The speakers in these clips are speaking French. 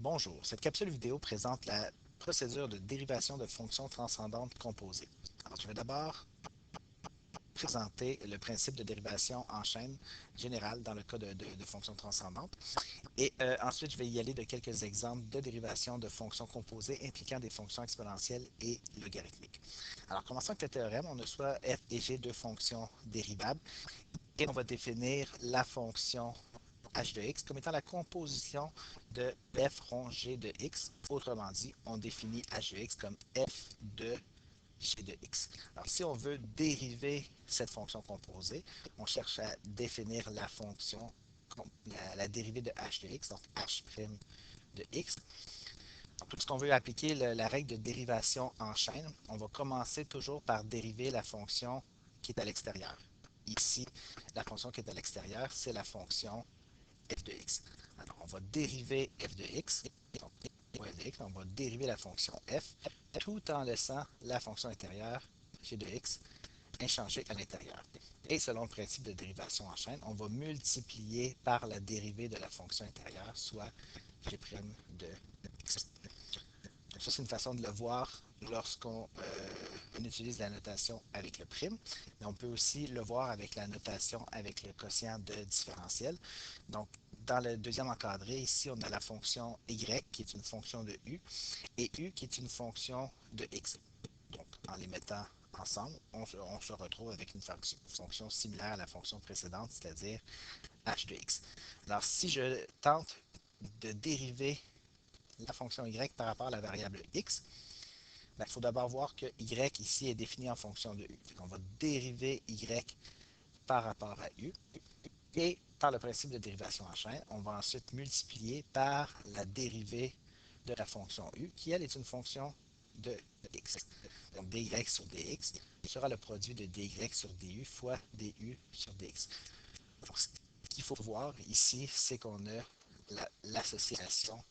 Bonjour, cette capsule vidéo présente la procédure de dérivation de fonctions transcendantes composées. Alors, je vais d'abord présenter le principe de dérivation en chaîne générale dans le cas de fonctions transcendantes. Et ensuite, je vais y aller de quelques exemples de dérivation de fonctions composées impliquant des fonctions exponentielles et logarithmiques. Alors, commençons avec le théorème. On a soit f et g deux fonctions dérivables et on va définir la fonction h de x comme étant la composition de f rond g de x. Autrement dit, on définit h de x comme f de g de x. Alors, si on veut dériver cette fonction composée, on cherche à définir la fonction, la dérivée de h de x, donc h' de x. Donc, puisqu'on veut appliquer la règle de dérivation en chaîne, on va commencer toujours par dériver la fonction qui est à l'extérieur. Ici, la fonction qui est à l'extérieur, c'est la fonction f de x. Alors, on va dériver f de x. Donc, f de x, on va dériver la fonction f tout en laissant la fonction intérieure g de x inchangée à l'intérieur. Et selon le principe de dérivation en chaîne, on va multiplier par la dérivée de la fonction intérieure, soit g' de x. Donc, ça, c'est une façon de le voir lorsqu'on utilise la notation avec le prime. Mais on peut aussi le voir avec la notation avec le quotient de différentiel. Donc, dans le deuxième encadré, ici, on a la fonction y qui est une fonction de u et u qui est une fonction de x. Donc, en les mettant ensemble, on se retrouve avec une fonction similaire à la fonction précédente, c'est-à-dire h de x. Alors, si je tente de dériver la fonction y par rapport à la variable x, il faut d'abord voir que y ici est défini en fonction de u. On va dériver y par rapport à u. Et par le principe de dérivation en chaîne, on va ensuite multiplier par la dérivée de la fonction u, qui elle est une fonction de x. Donc dy sur dx sera le produit de dy sur du fois du sur dx. Donc, ce qu'il faut voir ici, c'est qu'on a l'association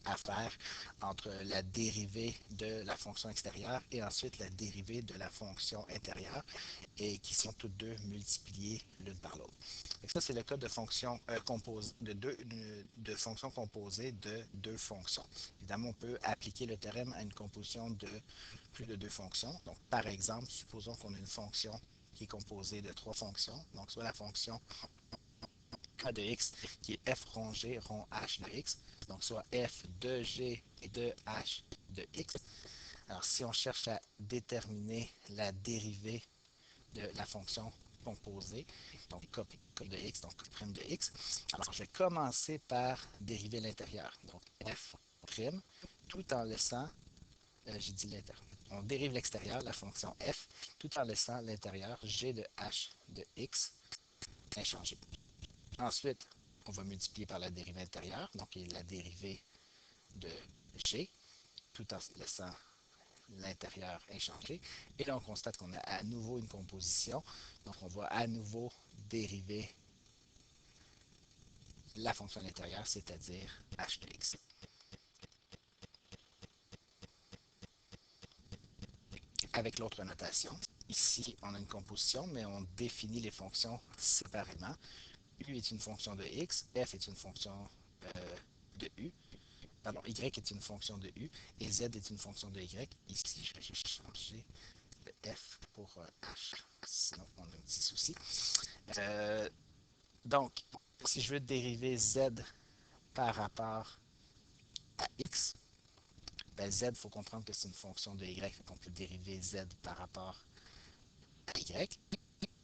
à faire entre la dérivée de la fonction extérieure et ensuite la dérivée de la fonction intérieure et qui sont toutes deux multipliées l'une par l'autre. Ça, c'est le cas de fonctions fonctions composées de deux fonctions. Évidemment, on peut appliquer le théorème à une composition de plus de deux fonctions. Donc, par exemple, supposons qu'on a une fonction qui est composée de trois fonctions. Donc, soit la fonction a de x qui est f rond g rond h de x, donc soit f de g et de h de x. Alors, si on cherche à déterminer la dérivée de la fonction composée, donc cop de x, donc prime de x, alors je vais commencer par dériver l'intérieur, donc f prime, tout en laissant, j'ai dit l'intérieur, on dérive l'extérieur, la fonction f, tout en laissant l'intérieur g de h de x inchangé. Ensuite, on va multiplier par la dérivée intérieure, donc la dérivée de g, tout en laissant l'intérieur inchangé. Et là, on constate qu'on a à nouveau une composition. Donc, on va à nouveau dériver la fonction à l'intérieur, c'est-à-dire h de x. Avec l'autre notation, ici, on a une composition, mais on définit les fonctions séparément. U est une fonction de x, f est une fonction de u, pardon, y est une fonction de u, et z est une fonction de y. Ici, je vais juste changer le f pour h, sinon on a un petit souci. Donc, si je veux dériver z par rapport à x, ben z, il faut comprendre que c'est une fonction de y, donc on peut dériver z par rapport à y.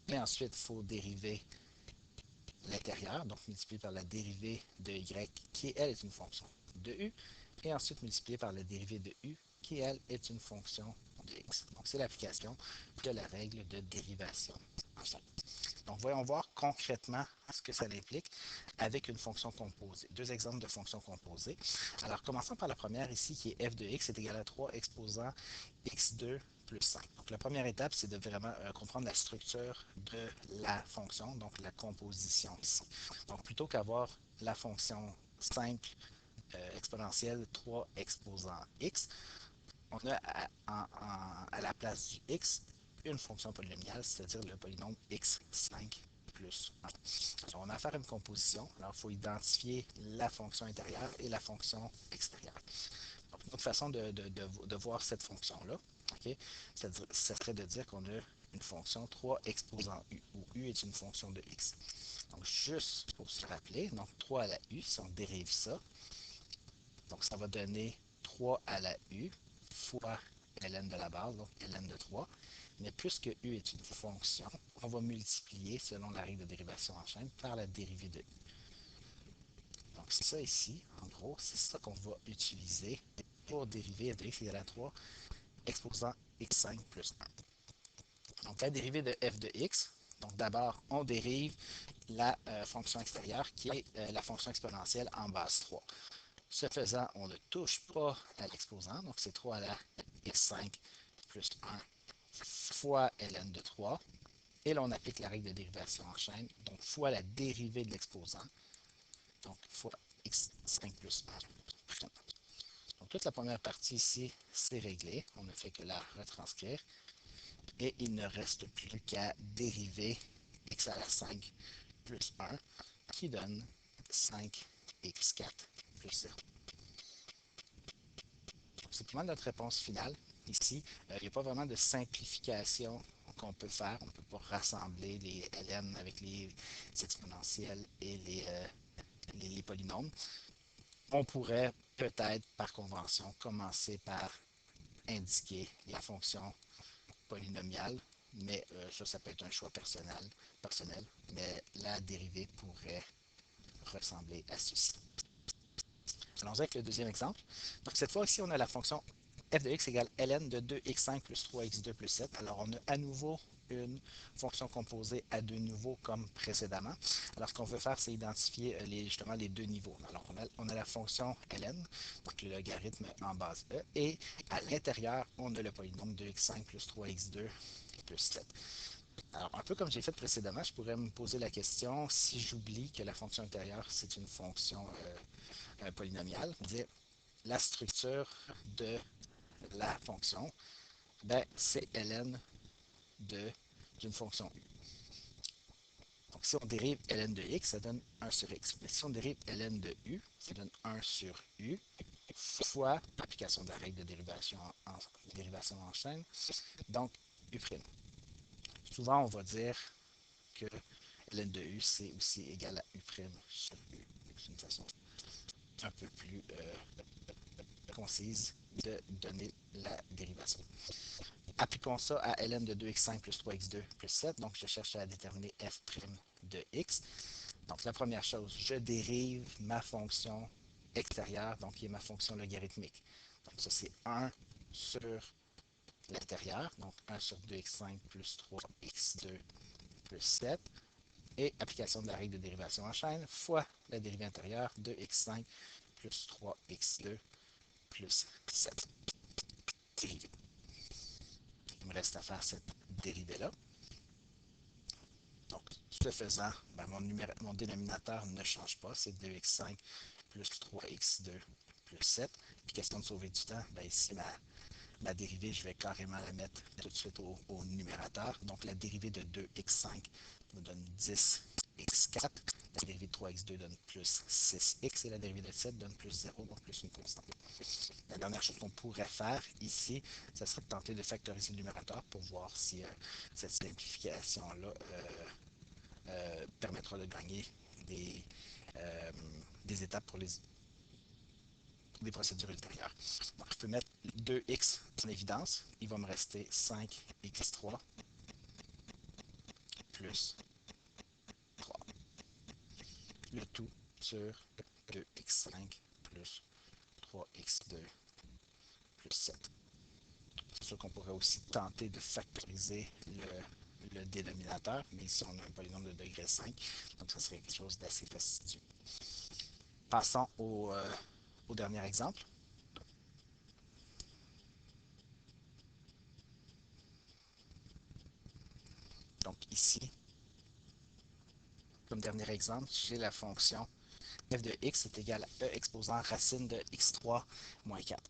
Et ensuite, il faut dériver l'intérieur, donc multiplier par la dérivée de y, qui elle est une fonction de u, et ensuite multiplier par la dérivée de u, qui elle est une fonction de x. Donc c'est l'application de la règle de dérivation en chaîne. Donc voyons voir concrètement ce que ça implique avec une fonction composée. Deux exemples de fonctions composées. Alors commençons par la première ici qui est f de x est égal à 3 exposant x2 plus 5. Donc la première étape, c'est de vraiment comprendre la structure de la fonction, donc la composition ici. Donc plutôt qu'avoir la fonction simple exponentielle 3 exposant x, on a à la place du x une fonction polynomiale, c'est-à-dire le polynôme x5 plus 1. Alors, on a affaire à une composition. Alors, il faut identifier la fonction intérieure et la fonction extérieure. Donc, une autre façon de voir cette fonction-là, okay, ça serait de dire qu'on a une fonction 3 exposant u, où u est une fonction de x. Donc, juste pour se rappeler, donc 3 à la u, si on dérive ça, donc ça va donner 3 à la u fois ln de la base, donc ln de 3. Mais puisque u est une fonction, on va multiplier, selon la règle de dérivation en chaîne, par la dérivée de u. Donc c'est ça ici, en gros, c'est ça qu'on va utiliser pour dériver f de x égale à 3 exposant x5 plus 1. Donc la dérivée de f de x, donc d'abord on dérive la fonction extérieure qui est la fonction exponentielle en base 3. Ce faisant, on ne touche pas à l'exposant, donc c'est 3 à la x5 plus 1 fois ln de 3. Et là, on applique la règle de dérivation en chaîne, donc fois la dérivée de l'exposant, donc fois x5 plus 1. Donc toute la première partie ici, c'est réglé. On ne fait que la retranscrire. Et il ne reste plus qu'à dériver x à la 5 plus 1, qui donne 5x4 plus 0. C'est pour moi notre réponse finale. Ici, il n'y a pas vraiment de simplification qu'on peut faire. On ne peut pas rassembler les ln avec les exponentielles et les polynômes. On pourrait peut-être, par convention, commencer par indiquer les fonctions polynomiales, mais ça peut être un choix personnel, mais la dérivée pourrait ressembler à ceci. Allons-y avec le deuxième exemple. Donc cette fois ici, on a la fonction f de x égale ln de 2x5 plus 3x2 plus 7. Alors on a à nouveau une fonction composée à deux niveaux comme précédemment. Alors ce qu'on veut faire, c'est identifier justement les deux niveaux. Alors on a la fonction ln, donc le logarithme en base e, et à l'intérieur, on a le polynôme 2x5 plus 3x2 plus 7. Alors, un peu comme j'ai fait précédemment, je pourrais me poser la question, si j'oublie que la fonction intérieure, c'est une fonction polynomiale, dire la structure de la fonction, ben, c'est ln d'une fonction u. Donc, si on dérive ln de x, ça donne 1 sur x. Mais si on dérive ln de u, ça donne 1 sur u fois l'application de la règle de dérivation en chaîne, donc u'. Souvent, on va dire que ln de u, c'est aussi égal à u' sur u. C'est une façon un peu plus concise de donner la dérivation. Appliquons ça à ln de 2x5 plus 3x2 plus 7. Donc, je cherche à déterminer f' de x. Donc, la première chose, je dérive ma fonction extérieure, donc qui est ma fonction logarithmique. Donc, ça, c'est 1 sur l'intérieur, donc 1 sur 2x5 plus 3x2 plus 7. Et application de la règle de dérivation en chaîne, fois la dérivée intérieure, 2x5 plus 3x2 plus 7. Dérivée. Il me reste à faire cette dérivée-là. Donc, ce faisant, ben, mon dénominateur ne change pas, c'est 2x5 plus 3x2 plus 7. Puis, question de sauver du temps, ben, ici, ma dérivée, je vais carrément la mettre tout de suite au numérateur. Donc, la dérivée de 2x5 me donne 10x4. La dérivée de 3x2 donne plus 6x et la dérivée de 7 donne plus 0, donc plus une constante. La dernière chose qu'on pourrait faire ici, ça serait de tenter de factoriser le numérateur pour voir si cette simplification-là permettra de gagner des étapes pour des procédures ultérieures. Donc, je peux mettre 2x en évidence. Il va me rester 5x3 plus 3. Le tout sur 2x5 plus 3x2 plus 7. C'est sûr qu'on pourrait aussi tenter de factoriser le dénominateur, mais ici on a un polynôme de degré 5, donc ça serait quelque chose d'assez fastidieux. Passons au dernier exemple. Donc ici, comme dernier exemple, j'ai la fonction f de x est égal à e exposant racine de x3 moins 4.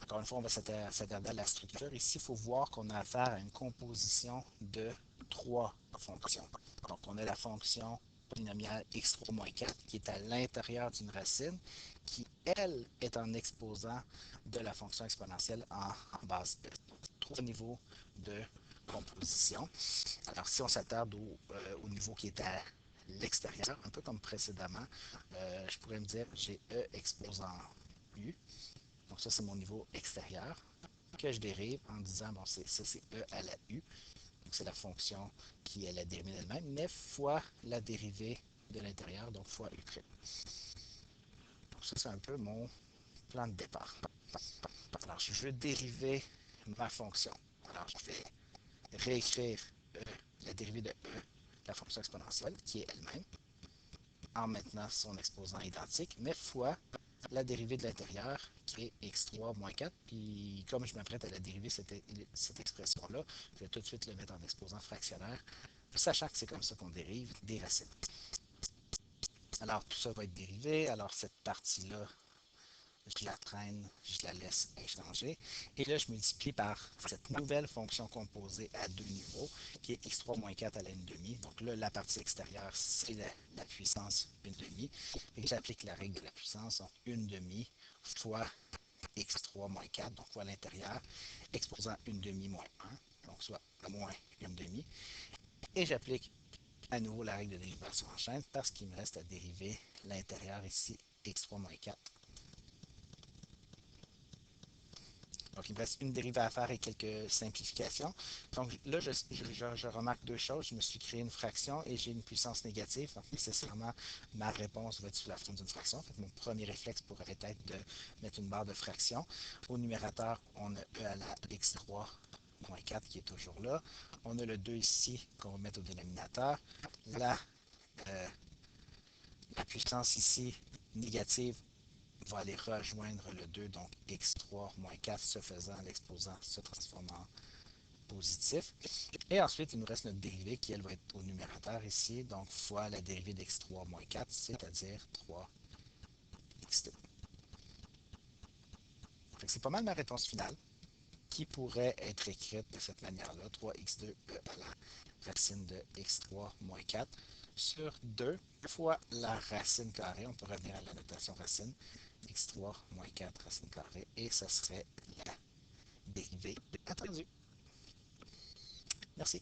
Encore une fois, on va s'attarder à la structure. Ici, il faut voir qu'on a affaire à une composition de trois fonctions. Donc, on a la fonction polynomiale x3 moins 4 qui est à l'intérieur d'une racine qui, elle, est en exposant de la fonction exponentielle en base E. Trois niveaux de composition. Alors, si on s'attarde au niveau qui est à l'extérieur, un peu comme précédemment, je pourrais me dire j'ai E exposant U. Donc ça, c'est mon niveau extérieur que je dérive en disant, bon, ça c'est E à la U. Donc c'est la fonction qui est la dérivée d'elle-même, mais fois la dérivée de l'intérieur, donc fois U'. Donc ça, c'est un peu mon plan de départ. Alors, je veux dériver ma fonction. Alors, je vais réécrire E, la dérivée de E, la fonction exponentielle, qui est elle-même, en maintenant son exposant identique, mais fois la dérivée de l'intérieur, qui est x3 moins 4. Puis, comme je m'apprête à la dériver cette expression-là, je vais tout de suite le mettre en exposant fractionnaire, sachant que c'est comme ça qu'on dérive des racines. Alors, tout ça va être dérivé. Alors, cette partie-là, je la traîne, je la laisse inchangée. Et là, je multiplie par cette nouvelle fonction composée à deux niveaux, qui est x3 moins 4 à la 1/2. Donc là, la partie extérieure, c'est la puissance 1/2. Et j'applique la règle de la puissance, donc 1/2 fois x3 moins 4, donc fois l'intérieur, exposant 1/2 moins 1, donc soit moins 1/2. Et j'applique à nouveau la règle de dérivation en chaîne parce qu'il me reste à dériver l'intérieur ici, x3 moins 4. Donc, il me reste une dérivée à faire et quelques simplifications. Donc là, je remarque deux choses. Je me suis créé une fraction et j'ai une puissance négative. Donc, nécessairement, ma réponse va être sous la forme d'une fraction. Donc, mon premier réflexe pourrait être de mettre une barre de fraction. Au numérateur, on a E à la x3 moins 4 qui est toujours là. On a le 2 ici qu'on va mettre au dénominateur. Euh, la puissance ici négative va aller rejoindre le 2, donc x3 moins 4, ce faisant, l'exposant se transforme en positif. Et ensuite, il nous reste notre dérivée qui, elle, va être au numérateur ici, donc fois la dérivée d'x3 moins 4, c'est-à-dire 3x2. C'est pas mal ma réponse finale, qui pourrait être écrite de cette manière-là, 3x2 à la racine de x3 moins 4 sur 2 fois la racine carrée. On peut revenir à la notation racine, x3 moins 4 racine carrée, et ça serait la dérivée attendue. Merci.